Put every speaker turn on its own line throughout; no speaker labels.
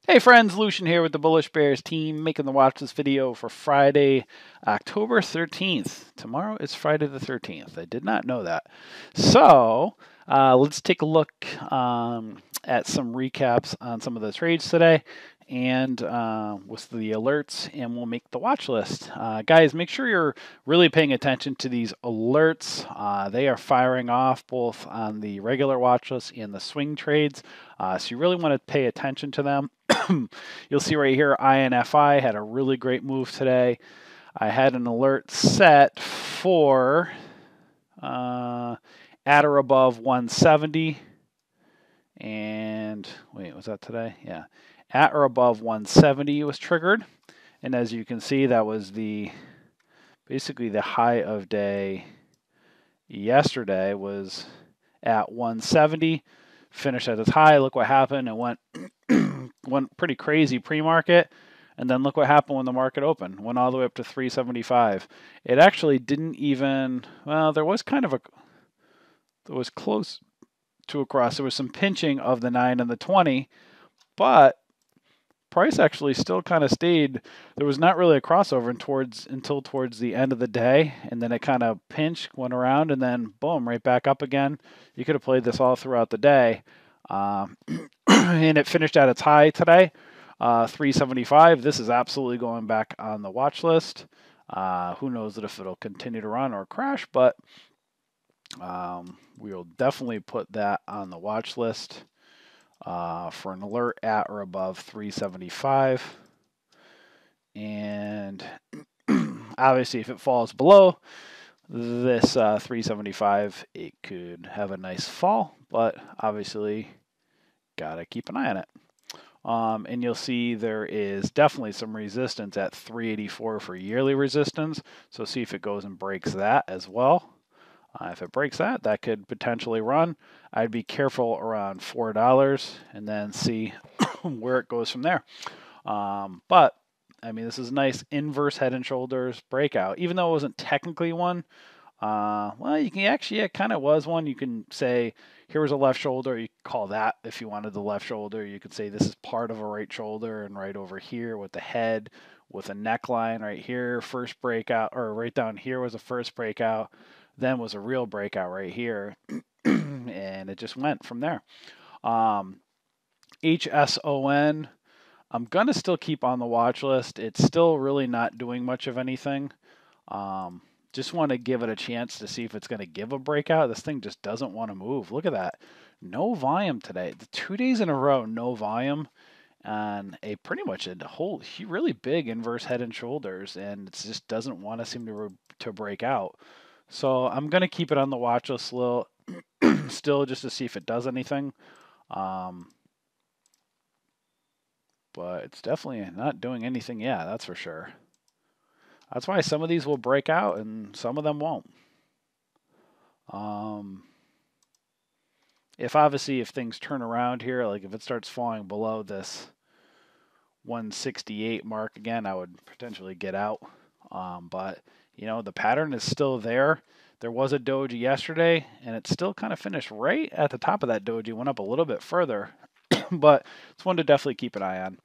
Hey friends, Lucian here with the Bullish Bears team, making the Watchlist video for Friday, October 13th. Tomorrow is Friday the 13th. I did not know that. So let's take a look at some recaps on some of the trades today and with the alerts, and we'll make the watch list. Guys, make sure you're really paying attention to these alerts. They are firing off both on the regular watch list and the swing trades. So you really want to pay attention to them. You'll see right here, INFI had a really great move today. I had an alert set for at or above 170. And wait, was that today? Yeah. At or above 170 was triggered. And as you can see, that was basically the high of day yesterday was at 170. Finished at its high. Look what happened. It went pretty crazy pre-market, and then look what happened when the market opened. Went all the way up to 375. It actually didn't even. Well, there was close to a cross. There was some pinching of the 9 and the 20, but price actually still kind of stayed. There was not really a crossover until towards the end of the day, and then it kind of pinched, went around, and then boom, right back up again. You could have played this all throughout the day, and it finished at its high today, 375. This is absolutely going back on the watch list. Who knows if it'll continue to run or crash, but we will definitely put that on the watch list. For an alert at or above 375. And obviously, if it falls below this 375, it could have a nice fall, but obviously, gotta keep an eye on it. And you'll see there is definitely some resistance at 384 for yearly resistance. So see if it goes and breaks that as well. If it breaks that, that could potentially run. I'd be careful around $4 and then see where it goes from there. But, I mean, this is a nice inverse head and shoulders breakout. Even though it wasn't technically one, well, you can actually, it kind of was one. You can say, here was a left shoulder. You could call that, if you wanted the left shoulder, you could say this is part of a right shoulder, and right over here with the head, with a neckline right here, first breakout, or right down here was a first breakout. Then was a real breakout right here, and it just went from there. HSON, I'm going to still keep on the watch list. It's still really not doing much of anything. Just want to give it a chance to see if it's going to give a breakout. This thing just doesn't want to move. Look at that. No volume today. The 2 days in a row, no volume. And a pretty much a whole really big inverse head and shoulders, and it just doesn't want to seem to break out. So I'm going to keep it on the watch list still just to see if it does anything. But it's definitely not doing anything yet, that's for sure. That's why some of these will break out and some of them won't. If things turn around here, like if it starts falling below this 168 mark again, I would potentially get out. But you know, the pattern is still there. There was a doji yesterday, and it still kind of finished right at the top of that doji, went up a little bit further, but it's one to definitely keep an eye on.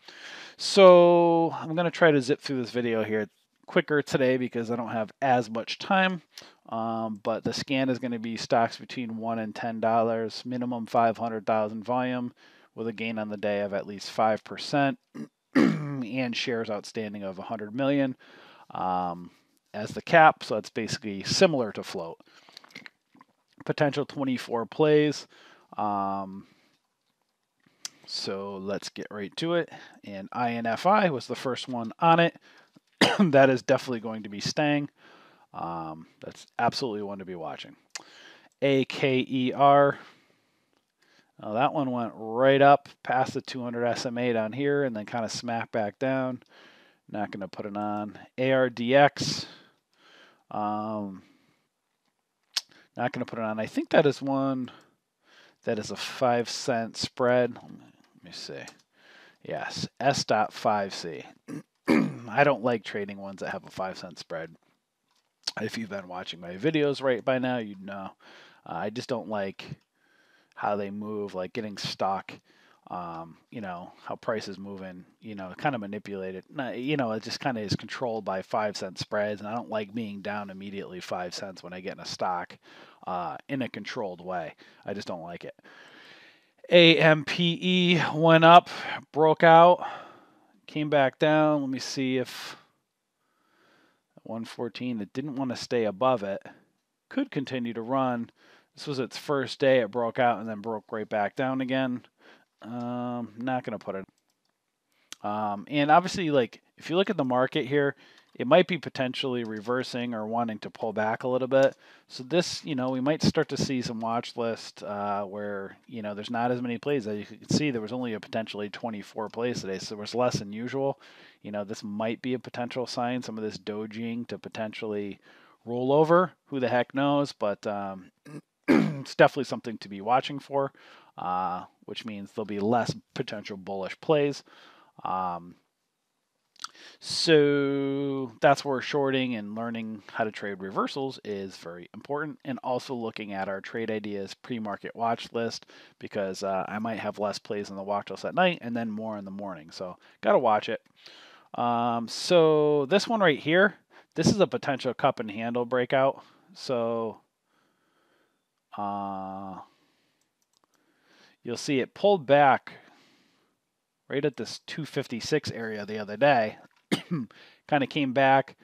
So I'm going to try to zip through this video here quicker today because I don't have as much time. But the scan is going to be stocks between $1 and $10, minimum 500,000 volume with a gain on the day of at least 5%, and shares outstanding of 100 million. As the cap, so it's basically similar to float. Potential 24 plays. So let's get right to it. And INFI was the first one on it. That is definitely going to be staying. That's absolutely one to be watching. AKER. That one went right up past the 200 SMA down here and then kind of smacked back down. Not going to put it on. ARDX. Not going to put it on. I think that is one that is a 5-cent spread. Let me see. Yes, S.5C. I don't like trading ones that have a 5-cent spread. If you've been watching my videos right by now, you'd know. I just don't like how they move, like getting stuck. you know, how price is moving, you know, kind of manipulated. You know, it just kind of is controlled by 5-cent spreads, and I don't like being down immediately 5 cents when I get in a stock in a controlled way. I just don't like it. AMPE went up, broke out, came back down. Let me see if 114, it didn't want to stay above it. Could continue to run. This was its first day. It broke out and then broke right back down again. Not going to put it. And obviously, like, if you look at the market here, it might be potentially reversing or wanting to pull back a little bit. So this, you know, we might start to see some watch list where, you know, there's not as many plays. As you can see, there was only a potentially 24 plays today, so there was less than usual. You know, this might be a potential sign, some of this dojing to potentially roll over. Who the heck knows? But it's definitely something to be watching for, which means there'll be less potential bullish plays. So that's where shorting and learning how to trade reversals is very important, and also looking at our trade ideas pre-market watch list, because I might have less plays in the watch list at night and then more in the morning. So got to watch it. So this one right here, this is a potential cup and handle breakout. So you'll see it pulled back right at this 256 area the other day. Kind of came back.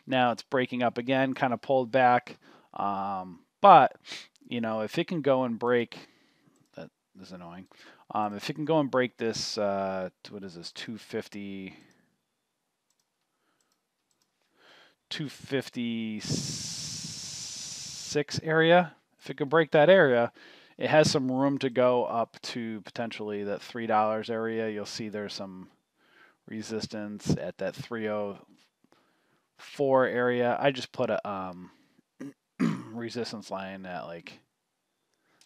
Now it's breaking up again, kind of pulled back. But, you know, if it can go and break, that is annoying. If it can go and break this, what is this, 256 area, if it could break that area, it has some room to go up to potentially that $3 area. You'll see there's some resistance at that 304 area. I just put a resistance line at like,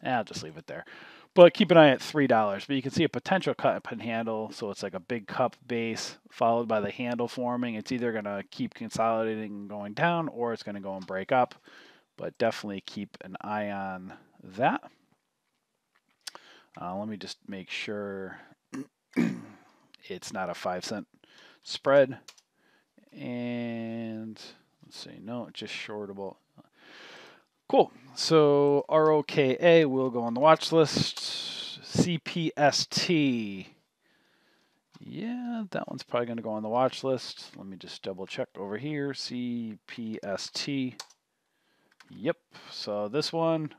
I'll just leave it there. But keep an eye at $3. But you can see a potential cup and handle. So it's like a big cup base followed by the handle forming. It's either going to keep consolidating and going down, or it's going to go and break up. But definitely keep an eye on that. Let me just make sure it's not a 5-cent spread. And let's see, no, it's just shortable. Cool. So ROKA will go on the watch list. CPST. Yeah, that one's probably going to go on the watch list. Let me just double check over here. CPST. Yep. So this one,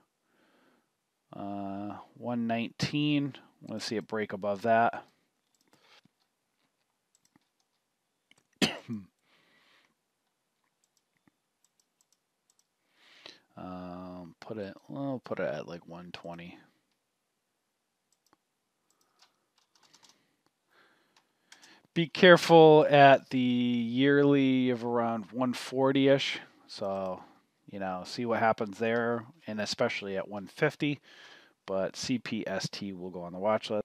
119. I want to see it break above that. I'll put it at like 120. Be careful at the yearly of around 140-ish. So, you know, see what happens there, and especially at 150. But CPST will go on the watch list.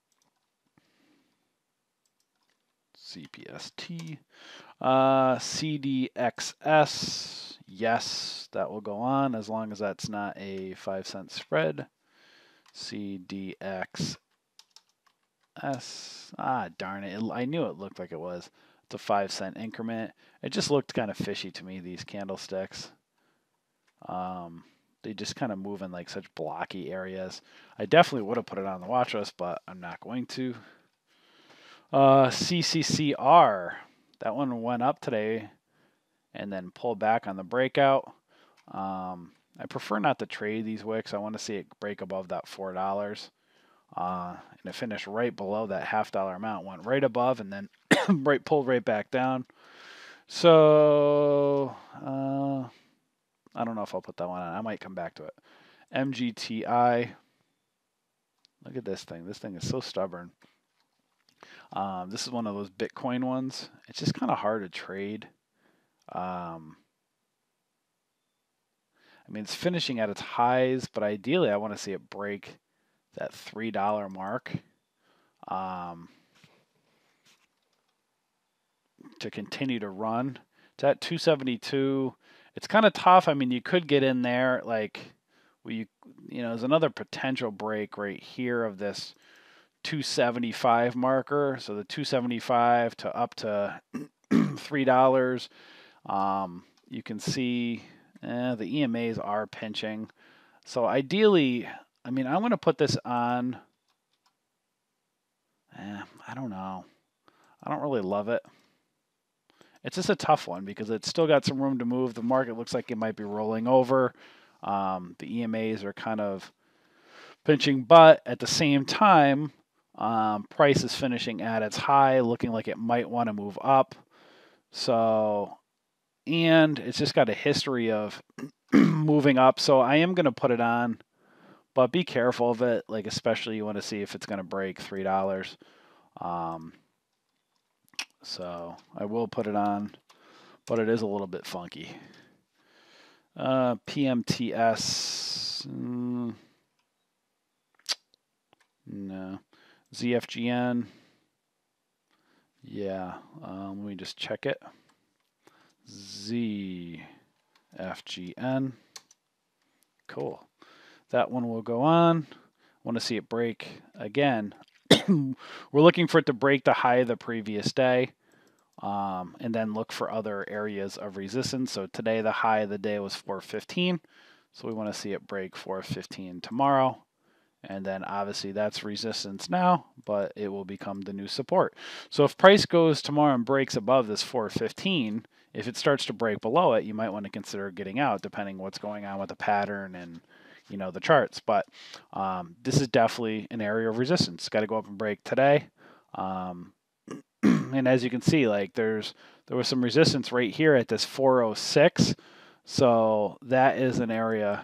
CPST. CDXS. Yes, that will go on as long as that's not a 5-cent spread. CDXS. Darn it. I knew it looked like it was. It's a 5-cent increment. It just looked kind of fishy to me, these candlesticks. They just kind of move in like such blocky areas. I definitely would have put it on the watch list, but I'm not going to. CCCR. That one went up today and then pulled back on the breakout. I prefer not to trade these wicks. I want to see it break above that $4. And it finished right below that $0.50 amount. Went right above and then pulled right back down. So I don't know if I'll put that one on. I might come back to it. MGTI. Look at this thing. This thing is so stubborn. This is one of those Bitcoin ones. It's just kind of hard to trade. I mean, it's finishing at its highs, but ideally I want to see it break that $3 mark to continue to run. It's at 272. It's kind of tough. I mean, you could get in there like, well, you know, there's another potential break right here of this 275 marker. So the 275 to up to $3. You can see the EMAs are pinching. So ideally, I mean, I'm going to put this on. I don't know. I don't really love it. It's just a tough one because it's still got some room to move. The market looks like it might be rolling over. The EMAs are kind of pinching, but at the same time, price is finishing at its high, looking like it might want to move up. So, and it's just got a history of moving up. So I am going to put it on, but be careful of it. Like, especially you want to see if it's going to break $3. So I will put it on, but it is a little bit funky. PMTS, no. ZFGN, yeah. Let me just check it. ZFGN, cool. That one will go on. Want to see it break again. We're looking for it to break the high of the previous day, and then look for other areas of resistance. So today the high of the day was 415, so we want to see it break 415 tomorrow, and then obviously that's resistance now, but it will become the new support. So if price goes tomorrow and breaks above this 415, if it starts to break below it, you might want to consider getting out, depending what's going on with the pattern and the charts. But this is definitely an area of resistance. Got to go up and break today. And as you can see, like there was some resistance right here at this 406. So that is an area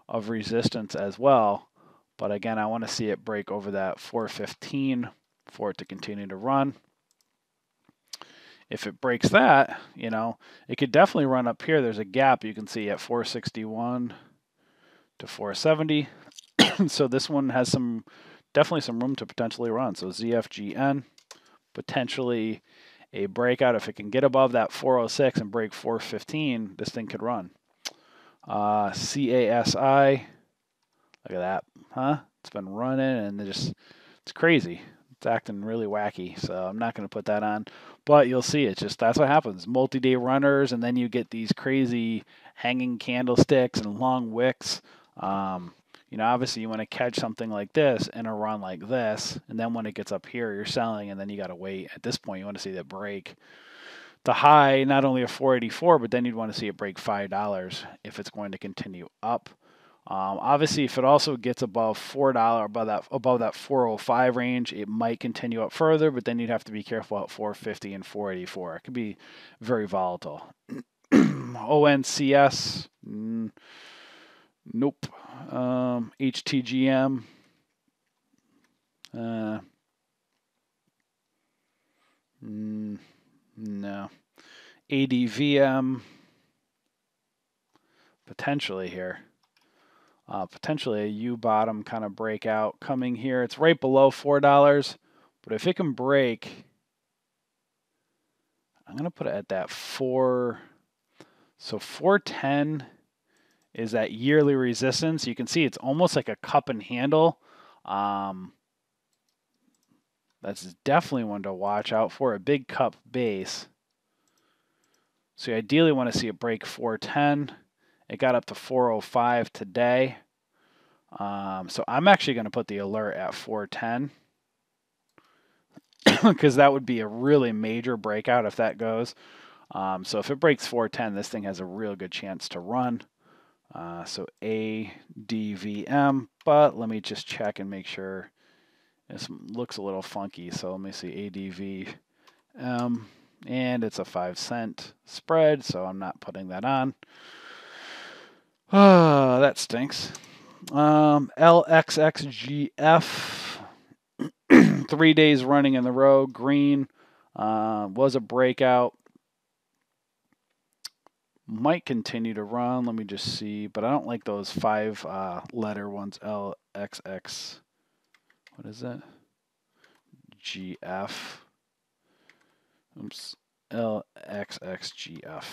of resistance as well. But again, I want to see it break over that 415 for it to continue to run. If it breaks that, it could definitely run up here. There's a gap you can see at 461 to 470. So this one has definitely some room to potentially run. So ZFGN, potentially a breakout. If it can get above that 406 and break 415, this thing could run. CASI, look at that, huh? It's been running and it's crazy. It's acting really wacky, so I'm not going to put that on. But you'll see, that's what happens. Multi-day runners, and then you get these crazy hanging candlesticks and long wicks. Obviously you want to catch something like this in a run like this, and then when it gets up here, you're selling, and then you got to wait. At this point, you want to see that break the high, not only of 484, but then you'd want to see it break $5 if it's going to continue up. Obviously, if it also gets above $4, above that 405 range, it might continue up further, but then you'd have to be careful at 450 and 484. It could be very volatile. ONCS, nope. HTGM, no. ADVM, potentially here. Potentially a U-bottom kind of breakout coming here. It's right below $4, but if it can break, I'm going to put it at that 4. So 410 is that yearly resistance. You can see it's almost like a cup and handle. That's definitely one to watch out for, a big cup base. So you ideally want to see it break 410. It got up to 405 today. So I'm actually going to put the alert at 410 because that would be a really major breakout if that goes. So if it breaks 410, this thing has a real good chance to run. So ADVM, but let me just check and make sure. This looks a little funky, so let me see ADVM, and it's a 5-cent spread, so I'm not putting that on. Oh, that stinks. LXXGF, 3 days running in the row, green, was a breakout. Might continue to run. Let me just see, but I don't like those 5-letter ones. LXX. What is that? GF. Oops. LXXGF.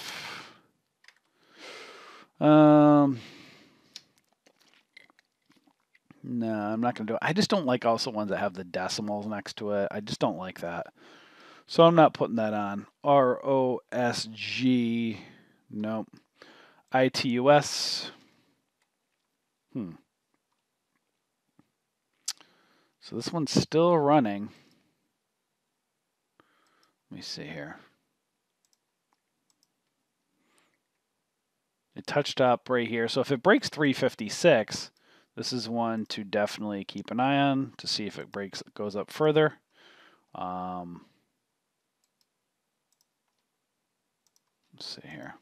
No, I'm not going to do it. I just don't like also ones that have the decimals next to it. I just don't like that. So I'm not putting that on. ROSG. Nope. ITUS. So this one's still running. Let me see here. It touched up right here. So if it breaks 356, this is one to definitely keep an eye on to see if it goes up further. Let's see here.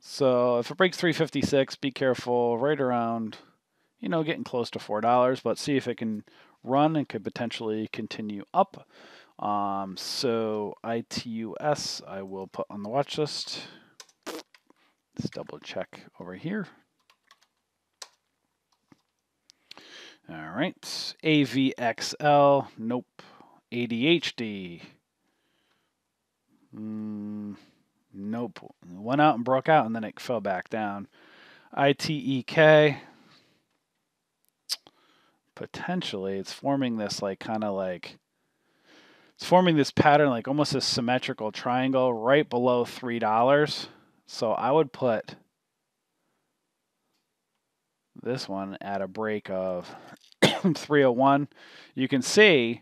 So if it breaks 356, be careful right around, getting close to $4, but see if it can run and could potentially continue up. So ITUS, I will put on the watch list. Let's double check over here. All right, AVXL, nope. ADHD, nope. Went out and broke out, and then it fell back down. ITEK, potentially, it's forming this it's forming this pattern like almost a symmetrical triangle right below $3. So I would put this one at a break of 301. You can see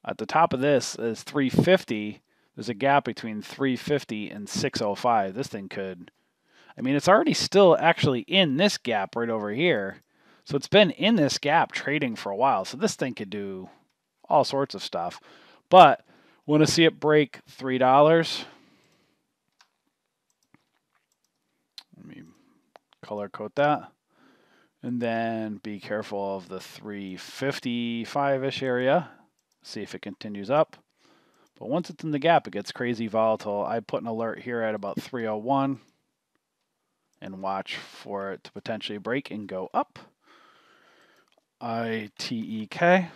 at the top of this is 350. There's a gap between 350 and 605. This thing could, it's already still actually in this gap right over here. So it's been in this gap trading for a while. So this thing could do all sorts of stuff. But want to see it break $3. Let me color code that. And then be careful of the 355-ish area. See if it continues up. But once it's in the gap, it gets crazy volatile. I put an alert here at about 301 and watch for it to potentially break and go up. ITEK.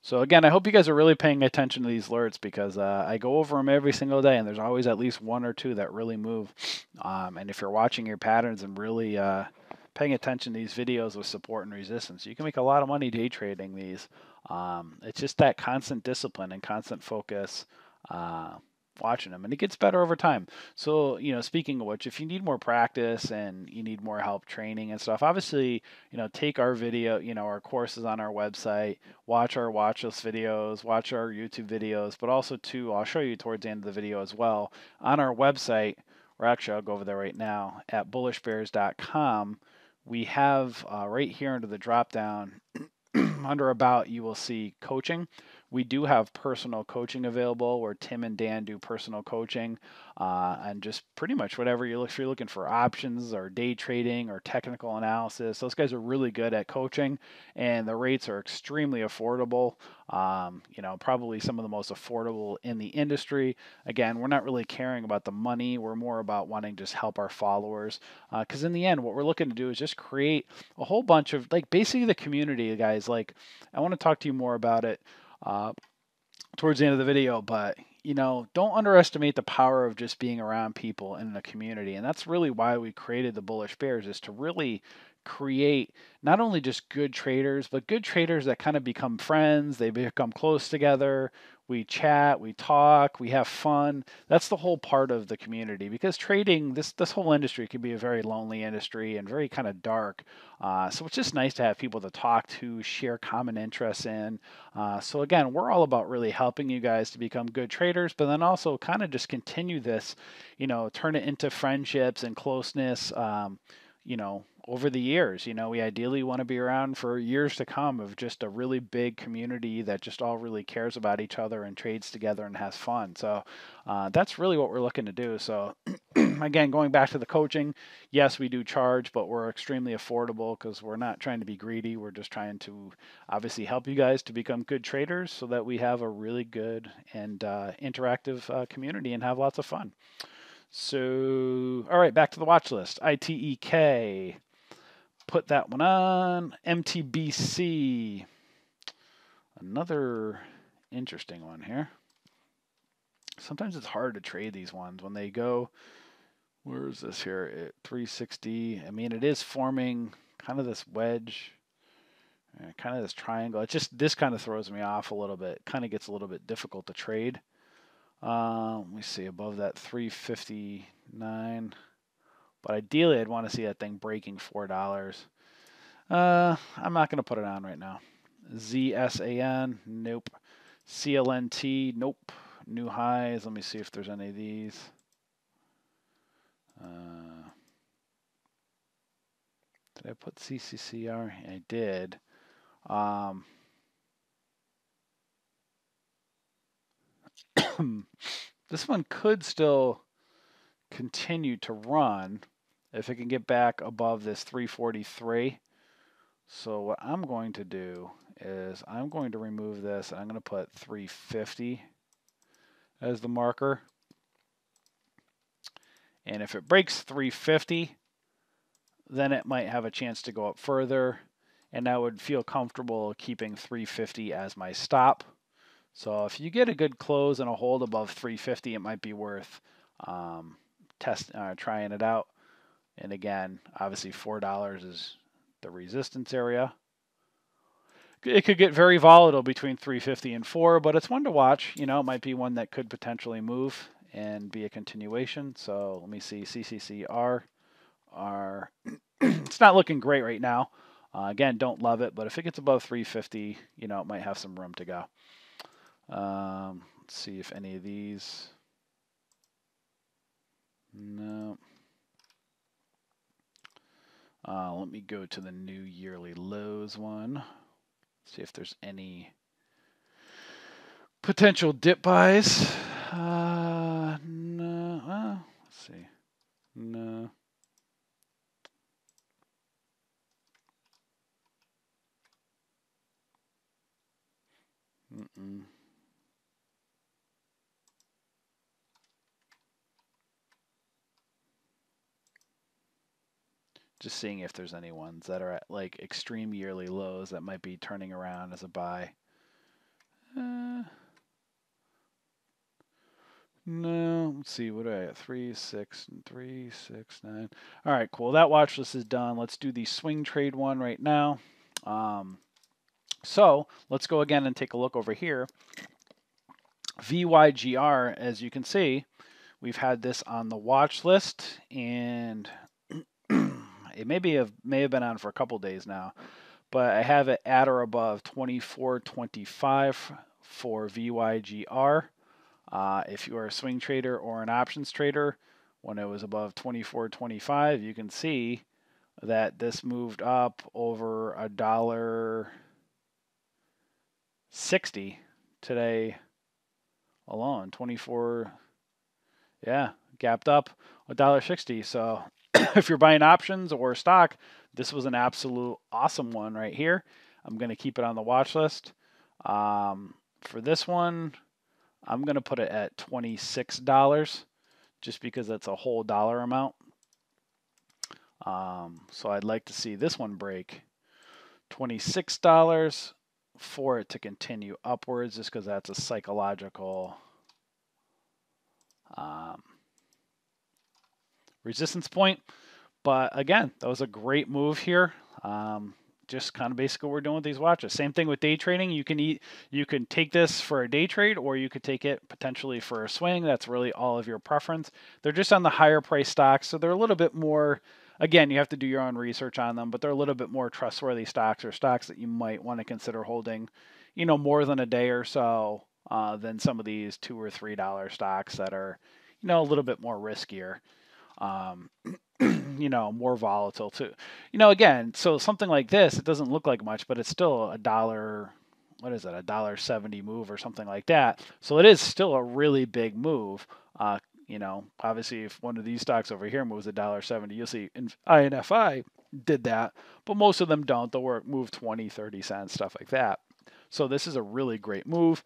So again, I hope you guys are really paying attention to these alerts because I go over them every single day, and there's always at least one or two that really move. And if you're watching your patterns and really paying attention to these videos with support and resistance, you can make a lot of money day trading these. It's just that constant discipline and constant focus watching them, and it gets better over time. So, speaking of which, if you need more practice and you need more help training and stuff, obviously, take our video, our courses on our website, watch our watch list videos, watch our YouTube videos, but also too, I'll show you towards the end of the video as well, on our website, or actually I'll go over there right now, at bullishbears.com, we have right here under the drop down, under About, you will see coaching. We do have personal coaching available where Tim and Dan do personal coaching and just pretty much whatever if you're looking for options or day trading or technical analysis. Those guys are really good at coaching, and the rates are extremely affordable. Probably some of the most affordable in the industry. Again, we're not really caring about the money. We're more about wanting to just help our followers. Because in the end, what we're looking to do is just create a whole bunch of, basically the community, guys. I want to talk to you more about it towards the end of the video, but don't underestimate the power of just being around people in the community. And that's really why we created the Bullish Bears, is to really create not only just good traders, but good traders that kind of become friends. They become close together. We chat, we talk, we have fun. That's the whole part of the community, because trading, this whole industry can be a very lonely industry and very kind of dark. So it's just nice to have people to talk to, share common interests in. So again, we're all about really helping you guys to become good traders, but then also kind of just continue this, turn it into friendships and closeness, over the years. We ideally want to be around for years to come of just a really big community that just all really cares about each other and trades together and has fun. So that's really what we're looking to do. So again, going back to the coaching, yes, we do charge, but we're extremely affordable because we're not trying to be greedy. We're just trying to obviously help you guys to become good traders so that we have a really good and interactive community and have lots of fun. So, all right, back to the watch list. ITEK. Put that one on. MTBC. Another interesting one here. Sometimes it's hard to trade these ones when they go Where is this here? At 360. I mean, it is forming kind of this wedge, kind of this triangle. It just, this kind of throws me off a little bit. It kind of gets a little bit difficult to trade. Let me see, above that 359. But ideally, I'd want to see that thing breaking $4. I'm not going to put it on right now. ZSAN, nope. CLNT, nope. New highs. Let me see if there's any of these. Did I put CCCR? I did. This one could still continue to run if it can get back above this 343. So what I'm going to do is I'm going to remove this. And I'm going to put 350 as the marker. And if it breaks 350, then it might have a chance to go up further. And I would feel comfortable keeping 350 as my stop. So if you get a good close and a hold above 350, it might be worth trying it out. And again, obviously $4 is the resistance area. It could get very volatile between 350 and 4, but it's one to watch. You know, it might be one that could potentially move and be a continuation. So let me see, CCCR. It's not looking great right now. Again, don't love it, but if it gets above 350, you know, it might have some room to go. Let's see if any of these. No. Let me go to the new yearly lows one. See if there's any potential dip buys. No. Let's see. No. Just seeing if there's any ones that are at like extreme yearly lows that might be turning around as a buy. No, let's see, what do I got? 3, 6, and 3, 6, 9. All right, cool. That watch list is done. Let's do the swing trade one right now. So let's go again and take a look over here. VYGR, as you can see, we've had this on the watch list, and it may have been on for a couple days now, but I have it at or above 24.25 for VYGR. If you are a swing trader or an options trader, when it was above 24.25, you can see that this moved up over $1.60 today alone. 24, yeah, gapped up $1.60. So if you're buying options or stock, this was an absolute awesome one right here. I'm going to keep it on the watch list. For this one, I'm going to put it at $26 just because that's a whole dollar amount. So I'd like to see this one break $26 for it to continue upwards, just because that's a psychological resistance point. But again, that was a great move here. Just kind of basically what we're doing with these watches. Same thing with day trading. You can take this for a day trade, or you could take it potentially for a swing. That's really all of your preference. They're just on the higher price stocks, so they're a little bit more, again, you have to do your own research on them, but they're a little bit more trustworthy stocks, or stocks that you might want to consider holding, you know, more than a day or so than some of these $2 or $3 stocks that are, you know, a little bit more riskier. You know, more volatile too. You know, again, so something like this, it doesn't look like much, but it's still a dollar, what is it, $1.70 move or something like that. So it is still a really big move. You know, obviously if one of these stocks over here moves $1.70, you'll see INFI did that, but most of them don't. They'll move 20, 30 cents, stuff like that. So this is a really great move.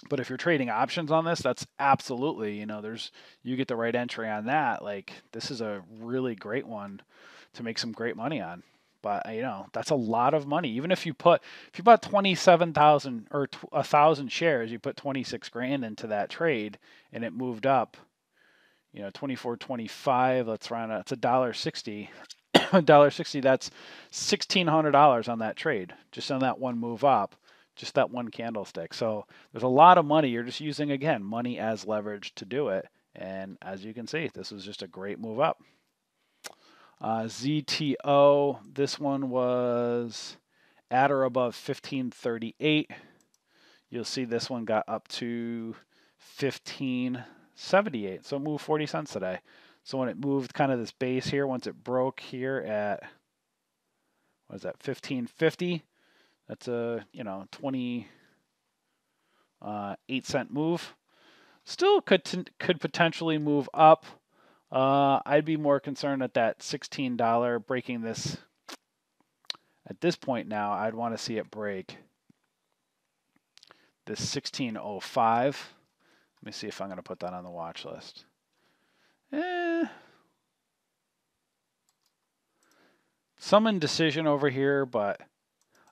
But if you're trading options on this, that's absolutely, you know, you get the right entry on that. Like, this is a really great one to make some great money on. But, you know, that's a lot of money. Even if you bought 27,000 or 1,000 shares, you put 26 grand into that trade and it moved up, You know, 24.25. Let's round it. It's $1.60. $1.60. That's $1,600 on that trade, just on that one move up, just that one candlestick. So there's a lot of money. You're just using, again, money as leverage to do it. And as you can see, this was just a great move up. ZTO, this one was at or above 1538. You'll see this one got up to 1578. So it moved 40 cents today. So when it moved kind of this base here, once it broke here at, what is that, 1550, that's a, 28-cent move. Still could potentially move up. I'd be more concerned at that $16 breaking this. At this point now, I'd want to see it break this 1605. Let me see if I'm going to put that on the watch list. Some indecision over here, but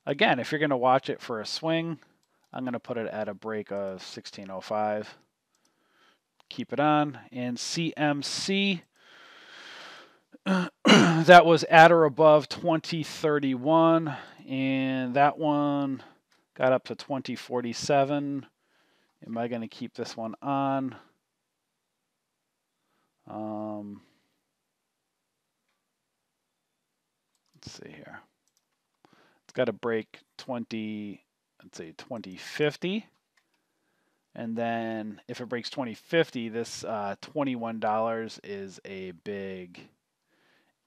again, if you're going to watch it for a swing, I'm going to put it at a break of 1605. Keep it on. And CMC, that was at or above 2031, and that one got up to 2047. Am I going to keep this one on? Let's see here. It's got to break 2050. And then if it breaks 2050, this $21 is a big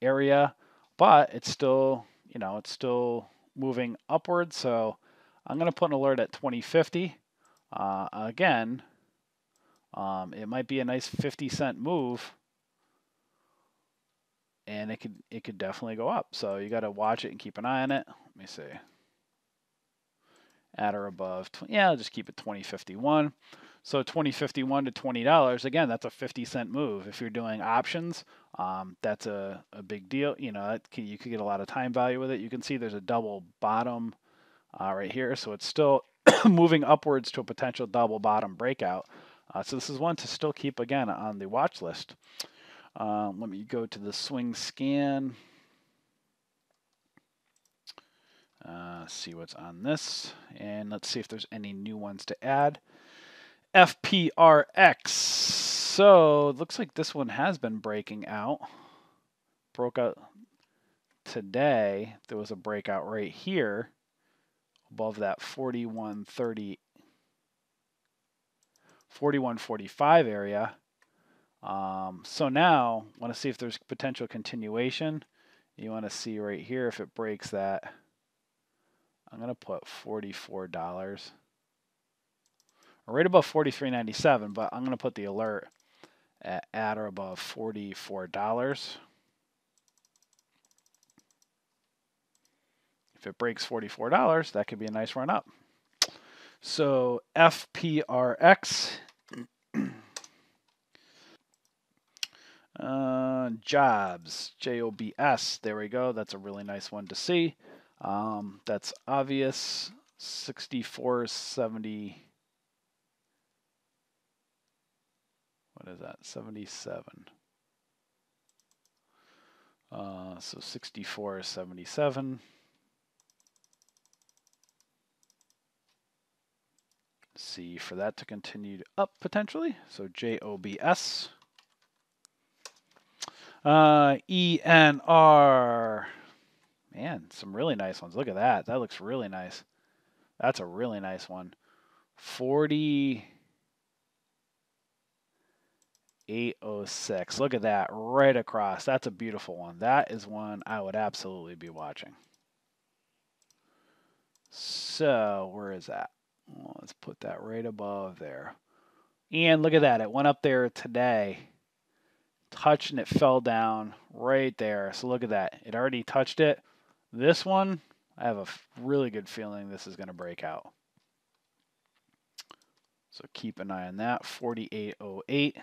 area, but it's still, it's still moving upwards. So I'm going to put an alert at 2050. Again, it might be a nice 50-cent move, and it could definitely go up. So you got to watch it and keep an eye on it. Let me see. At or above, I'll just keep it 2051. So 2051 to $20, again, that's a 50-cent move. If you're doing options, that's a big deal. You could get a lot of time value with it. You can see there's a double bottom right here. So it's still moving upwards to a potential double bottom breakout. So this is one to still keep, again, on the watch list. Let me go to the swing scan. See what's on this, and let's see if there's any new ones to add. FPRX. So it looks like this one has been breaking out. Broke out today. There was a breakout right here above that 4145 area. So now I want to see if there's potential continuation. You want to see right here if it breaks that. I'm going to put $44. Right above $43.97, but I'm going to put the alert at or above $44. If it breaks $44, that could be a nice run up. So FPRX. Jobs, JOBS. There we go. That's a really nice one to see. That's obvious. 64.70. What is that? 77. So 64.77. See for that to continue up potentially. So JOBS. ENR. Man, some really nice ones. Look at that. That looks really nice. That's a really nice one. 48.06. Look at that right across. That's a beautiful one. That is one I would absolutely be watching. So where is that? Well, let's put that right above there. And look at that. It went up there today. Touched and it fell down right there. So look at that. It already touched it. This one, I have a really good feeling this is going to break out. So keep an eye on that. 48.08.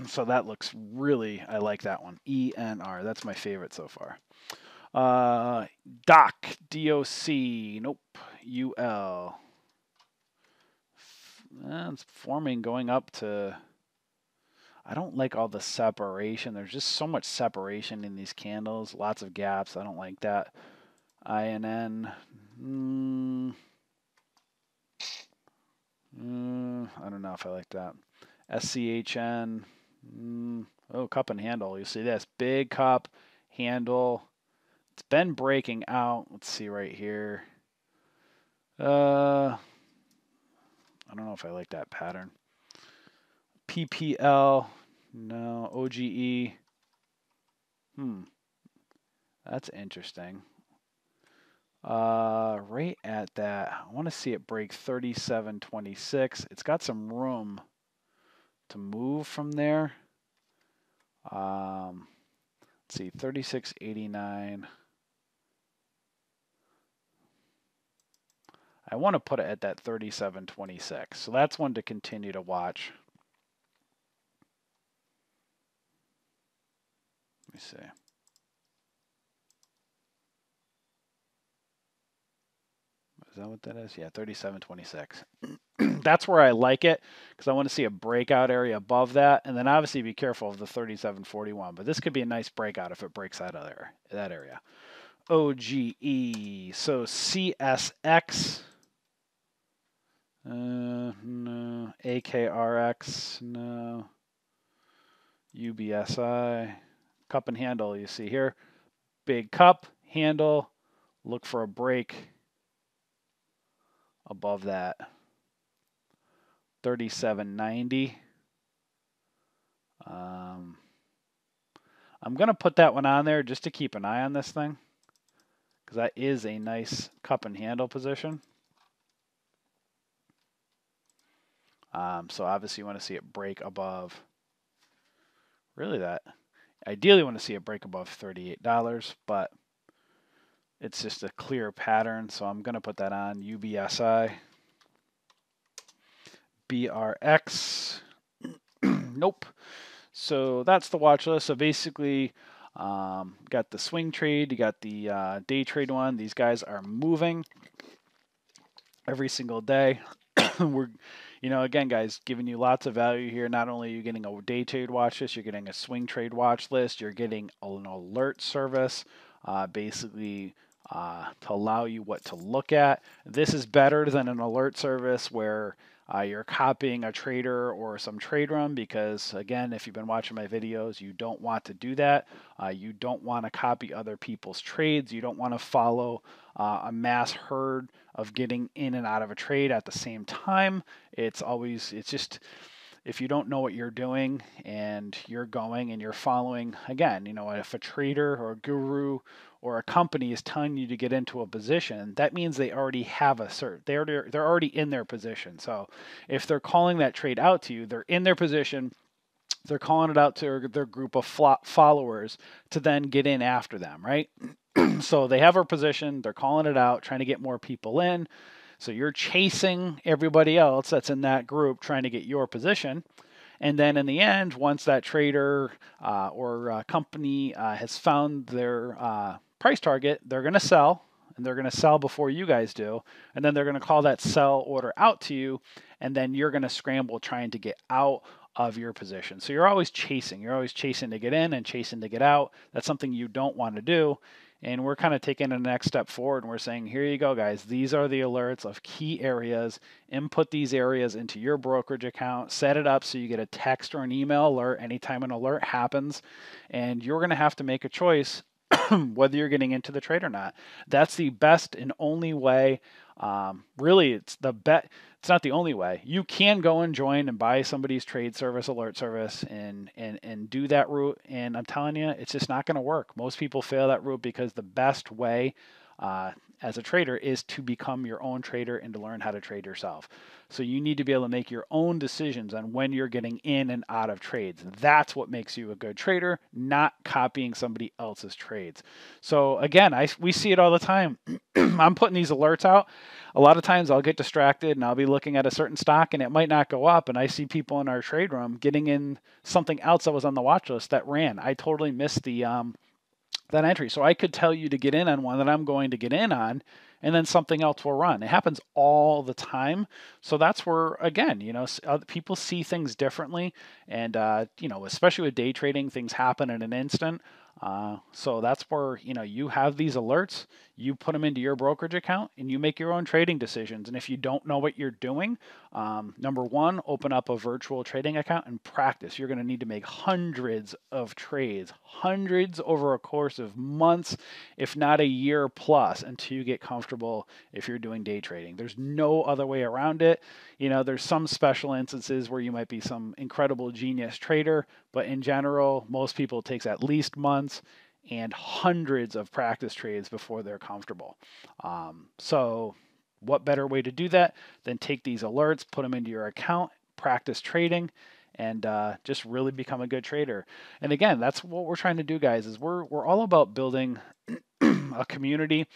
So that looks really, I like that one. ENR. That's my favorite so far. DOC. DOC. Nope. UL. It's forming going up to... I don't like all the separation. There's just so much separation in these candles. Lots of gaps. I don't like that. INN. I don't know if I like that. SCHN. Oh, cup and handle. You see this. Big cup, handle. It's been breaking out. Let's see right here. I don't know if I like that pattern. PPL. No. OGE. That's interesting. Right at that, I want to see it break 37.26. It's got some room to move from there. Let's see, 36.89. I want to put it at that 37.26. So that's one to continue to watch. Let me see. Is that what that is? Yeah, 37.26. That's where I like it because I want to see a breakout area above that. And then obviously be careful of the 37.41. But this could be a nice breakout if it breaks out of there, that area. OGE. So CSX. No. AKRX. No. UBSI. Cup and handle, you see here. Big cup, handle. Look for a break above that. 37.90. I'm going to put that one on there just to keep an eye on this thing, because that is a nice cup and handle position. So obviously you want to see it break above, really that. Ideally you want to see it break above $38, but it's just a clear pattern, so I'm going to put that on. UBSI. BRX. Nope. So that's the watch list. So basically, got the swing trade, you got the day trade one. These guys are moving every single day. We're, again, guys, giving you lots of value here. Not only are you getting a day trade watch list, you're getting a swing trade watch list. You're getting an alert service, basically to allow you what to look at. This is better than an alert service where you're copying a trader or some trade run, because again, if you've been watching my videos, you don't want to do that. You don't want to copy other people's trades. You don't want to follow a mass herd of getting in and out of a trade at the same time. It's just, if you don't know what you're doing and you're going and you're following, again, if a trader or a guru or a company is telling you to get into a position, that means they already have a cert. They're already in their position. So if they're calling that trade out to you, they're in their position. They're calling it out to their group of followers to then get in after them, right? So they have a position. They're calling it out, trying to get more people in. So you're chasing everybody else that's in that group, trying to get your position. And then in the end, once that trader or company has found their price target, they're going to sell, and they're going to sell before you guys do. And then they're going to call that sell order out to you, and then you're going to scramble trying to get out of your position. So you're always chasing. You're always chasing to get in and chasing to get out. That's something you don't want to do. And we're kind of taking the next step forward, and we're saying, here you go, guys. These are the alerts of key areas. Input these areas into your brokerage account. Set it up so you get a text or an email alert anytime an alert happens. And you're going to have to make a choice whether you're getting into the trade or not. That's the best and only way. Really, it's the bet. It's not the only way. You can go and join and buy somebody's trade service, alert service, and do that route. And I'm telling you, it's just not going to work. Most people fail that route because the best way as a trader is to become your own trader and to learn how to trade yourself. So you need to be able to make your own decisions on when you're getting in and out of trades. That's what makes you a good trader, not copying somebody else's trades. So again, we see it all the time. I'm putting these alerts out. A lot of times I'll get distracted and I'll be looking at a certain stock and it might not go up, and I see people in our trade room getting in something else that was on the watch list that ran. I totally missed the that entry. So I could tell you to get in on one that I'm going to get in on, and then something else will run. It happens all the time. So that's where, again, people see things differently. And, especially with day trading, things happen in an instant. So that's where, you have these alerts, you put them into your brokerage account, and you make your own trading decisions. And if you don't know what you're doing, number one, open up a virtual trading account and practice. You're going to need to make hundreds of trades, hundreds over a course of months, if not a year plus, until you get comfortable if you're doing day trading. There's no other way around it. There's some special instances where you might be some incredible genius trader, but in general, most people it takes at least months and hundreds of practice trades before they're comfortable. So what better way to do that than take these alerts, put them into your account, practice trading, and just really become a good trader. And again, that's what we're trying to do, guys, is we're all about building a community.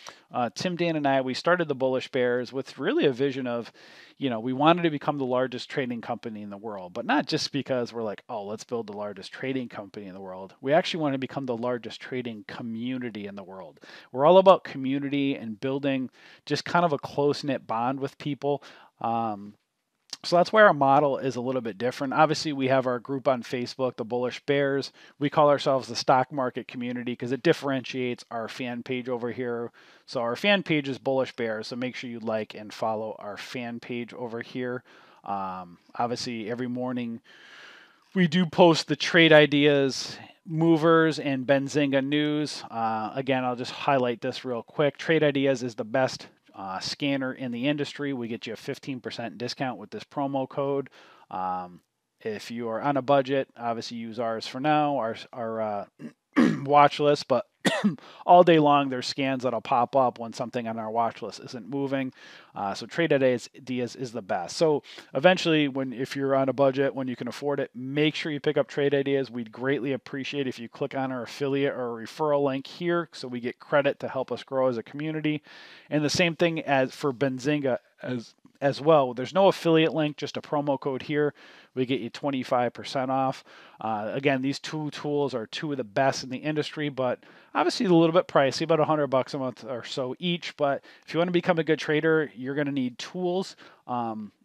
Tim, Dan, and I, we started the Bullish Bears with really a vision of, we wanted to become the largest trading company in the world, but not just because we're like, oh, let's build the largest trading company in the world. We actually want to become the largest trading community in the world. We're all about community and building just kind of a close-knit bond with people. So that's why our model is a little bit different. Obviously, we have our group on Facebook, the Bullish Bears. We call ourselves the stock market community because it differentiates our fan page over here. So our fan page is Bullish Bears, so make sure you like and follow our fan page over here. Obviously, every morning we do post the trade ideas, movers, and Benzinga news. Again, I'll just highlight this real quick. Trade Ideas is the best scanner in the industry. We get you a 15% discount with this promo code. If you are on a budget, obviously use ours for now, our watch list, but all day long there's scans that'll pop up when something on our watch list isn't moving. So Trade Ideas is the best. So eventually, if you're on a budget, when you can afford it, make sure you pick up Trade Ideas. We'd greatly appreciate if you click on our affiliate or referral link here so we get credit to help us grow as a community. And the same thing as for Benzinga as well. There's no affiliate link, just a promo code here. We get you 25% off. Again, these two tools are two of the best in the industry, but obviously a little bit pricey, about $100 a month or so each. But if you want to become a good trader, you're going to need tools.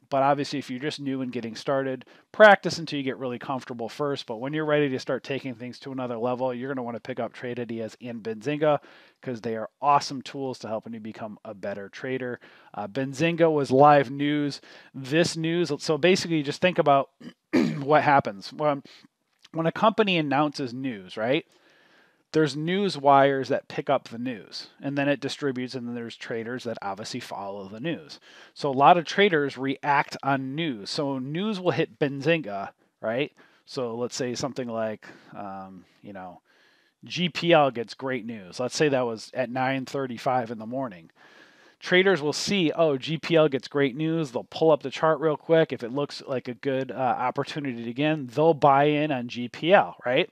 But obviously, if you're just new and getting started, practice until you get really comfortable first. But when you're ready to start taking things to another level, you're going to want to pick up Trade Ideas and Benzinga because they are awesome tools to helping you become a better trader. Benzinga was live news. This news, so basically, just think about what happens when a company announces news, right? There's news wires that pick up the news, and then it distributes, and then there's traders that obviously follow the news. So a lot of traders react on news. So news will hit Benzinga, right? So let's say something like, GPL gets great news. Let's say that was at 9:35 in the morning. Traders will see, oh, GPL gets great news. They'll pull up the chart real quick. If it looks like a good opportunity to again, they'll buy in on GPL, right?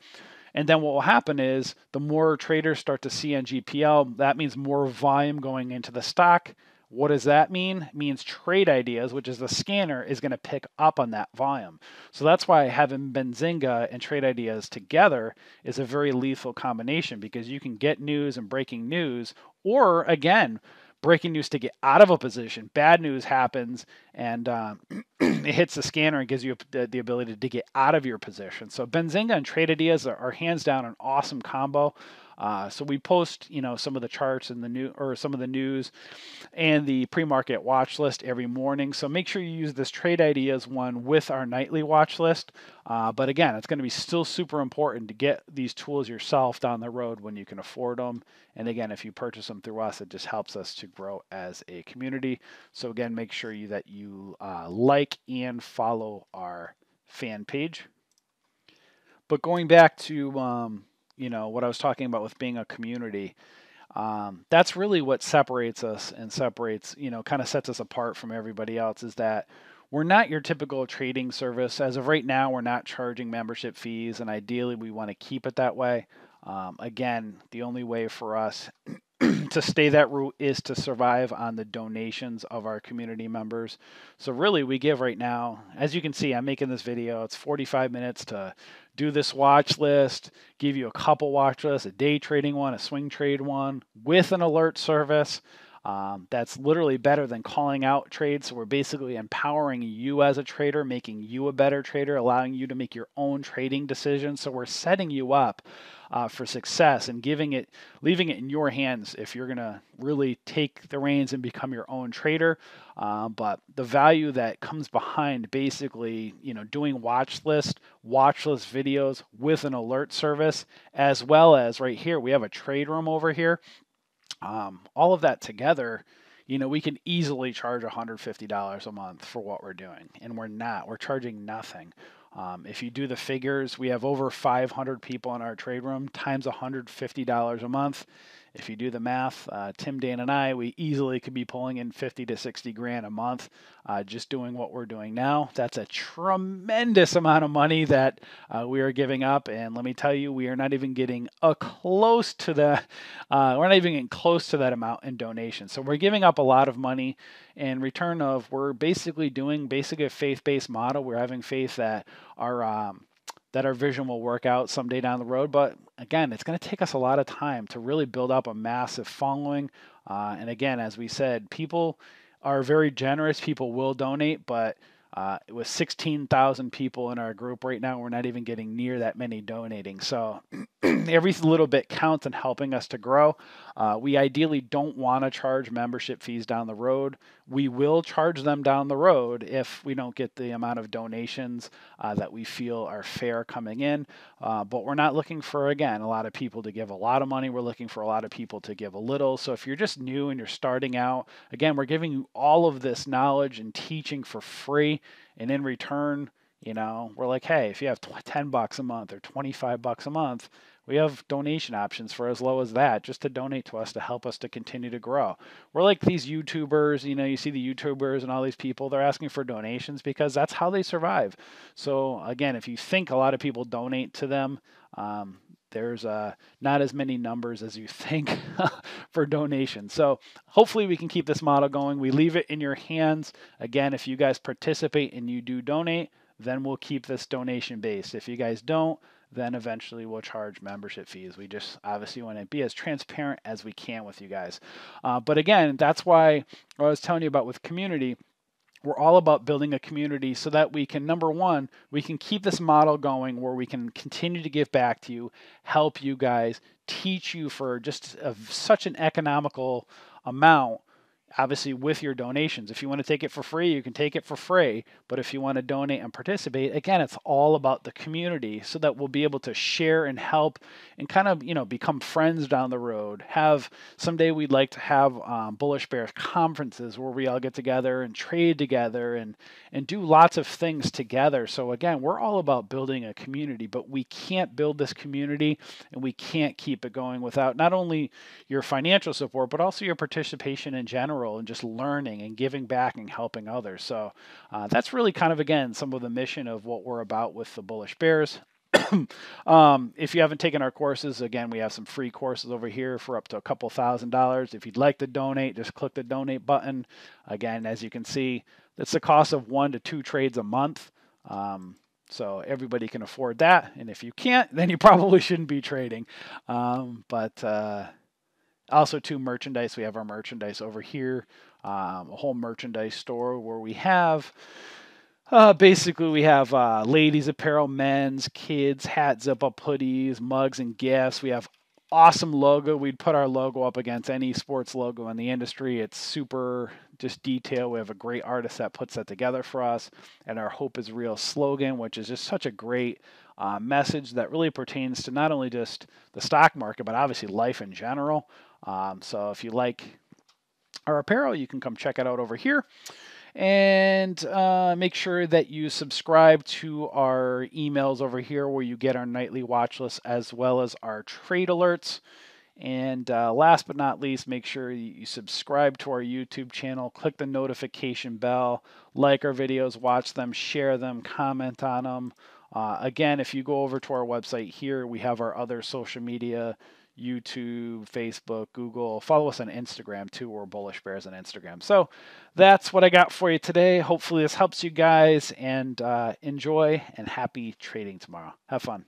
And then what will happen is the more traders start to see on GPL, that means more volume going into the stock. What does that mean? It means Trade Ideas, which is the scanner, is going to pick up on that volume. So that's why having Benzinga and Trade Ideas together is a very lethal combination because you can get news and breaking news, or again, breaking news to get out of a position. Bad news happens and it hits the scanner and gives you the ability to get out of your position. So Benzinga and Trade Ideas are hands down an awesome combo. So we post, some of the charts and some of the news and the pre-market watch list every morning. So make sure you use this Trade Ideas one with our nightly watch list. But again, it's going to be still super important to get these tools yourself down the road when you can afford them. And again, if you purchase them through us, it just helps us to grow as a community. So again, make sure that you like and follow our fan page. But going back to what I was talking about with being a community, that's really what separates us and kind of sets us apart from everybody else, is that we're not your typical trading service. As of right now, we're not charging membership fees, and ideally we want to keep it that way. Again, the only way for us to stay that route is to survive on the donations of our community members. So really we give right now, as you can see, I'm making this video, it's 45 minutes to do this watch list, give you a couple watch lists, a day trading one, a swing trade one with an alert service. That's literally better than calling out trades. So we're basically empowering you as a trader, making you a better trader, allowing you to make your own trading decisions. So we're setting you up for success and leaving it in your hands if you're going to really take the reins and become your own trader. But the value that comes behind basically, doing watch list videos with an alert service, as well as right here, we have a trade room over here. All of that together, we can easily charge $150 a month for what we're doing, and we're charging nothing. If you do the figures, we have over 500 people in our trade room times $150 a month. If you do the math, Tim, Dan, and I, we easily could be pulling in 50 to 60 grand a month just doing what we're doing now. That's a tremendous amount of money that we are giving up. And let me tell you, we are not even getting close to that. We're not even getting close to that amount in donations. So we're giving up a lot of money in return of we're basically doing a faith-based model. We're having faith that our vision will work out someday down the road. But again, it's going to take us a lot of time to really build up a massive following. And again, as we said, people are very generous. People will donate, but with 16,000 people in our group right now, we're not even getting near that many donating. So every little bit counts in helping us to grow. We ideally don't want to charge membership fees down the road. We will charge them down the road if we don't get the amount of donations that we feel are fair coming in. But we're not looking for, again, a lot of people to give a lot of money. We're looking for a lot of people to give a little. So if you're just new and you're starting out, again, we're giving you all of this knowledge and teaching for free. And in return, we're like, hey, if you have $10 a month or $25 a month, we have donation options for as low as that, just to donate to us to help us to continue to grow. We're like these YouTubers, you see the YouTubers and all these people, they're asking for donations because that's how they survive. So again, if you think a lot of people donate to them, there's not as many numbers as you think for donations. So hopefully we can keep this model going. We leave it in your hands. Again, if you guys participate and you do donate, then we'll keep this donation based. If you guys don't, then eventually we'll charge membership fees. We just obviously want to be as transparent as we can with you guys. But again, that's why I was telling you about with community. We're all about building a community so that we can, number one, we can keep this model going where we can continue to give back to you, help you guys, teach you for just such an economical amount. Obviously, with your donations. If you want to take it for free, you can take it for free. But if you want to donate and participate, again, it's all about the community so that we'll be able to share and help and kind of, become friends down the road. Someday we'd like to have Bullish Bears conferences where we all get together and trade together and do lots of things together. So again, we're all about building a community, but we can't build this community and we can't keep it going without not only your financial support, but also your participation in general and just learning and giving back and helping others. So that's really kind of, again, some of the mission of what we're about with the Bullish Bears. If you haven't taken our courses, again, we have some free courses over here for up to a couple $1,000s. If you'd like to donate, just click the donate button. Again, as you can see, that's the cost of 1 to 2 trades a month. So everybody can afford that. And if you can't, then you probably shouldn't be trading. Also, too, merchandise. We have our merchandise over here, a whole merchandise store where we have, basically we have ladies apparel, men's, kids, hat, zip-up hoodies, mugs, and gifts. We have awesome logo. We'd put our logo up against any sports logo in the industry. It's super just detailed. We have a great artist that puts that together for us. And our Hope is Real slogan, which is just such a great message that really pertains to not only just the stock market, but obviously life in general. So if you like our apparel, you can come check it out over here. And make sure that you subscribe to our emails over here where you get our nightly watch list as well as our trade alerts. And last but not least, make sure you subscribe to our YouTube channel, click the notification bell, like our videos, watch them, share them, comment on them. Again, if you go over to our website here, we have our other social media YouTube, Facebook, Google. Follow us on Instagram too. We're Bullish Bears on Instagram. So that's what I got for you today. Hopefully this helps you guys, and enjoy and happy trading tomorrow. Have fun.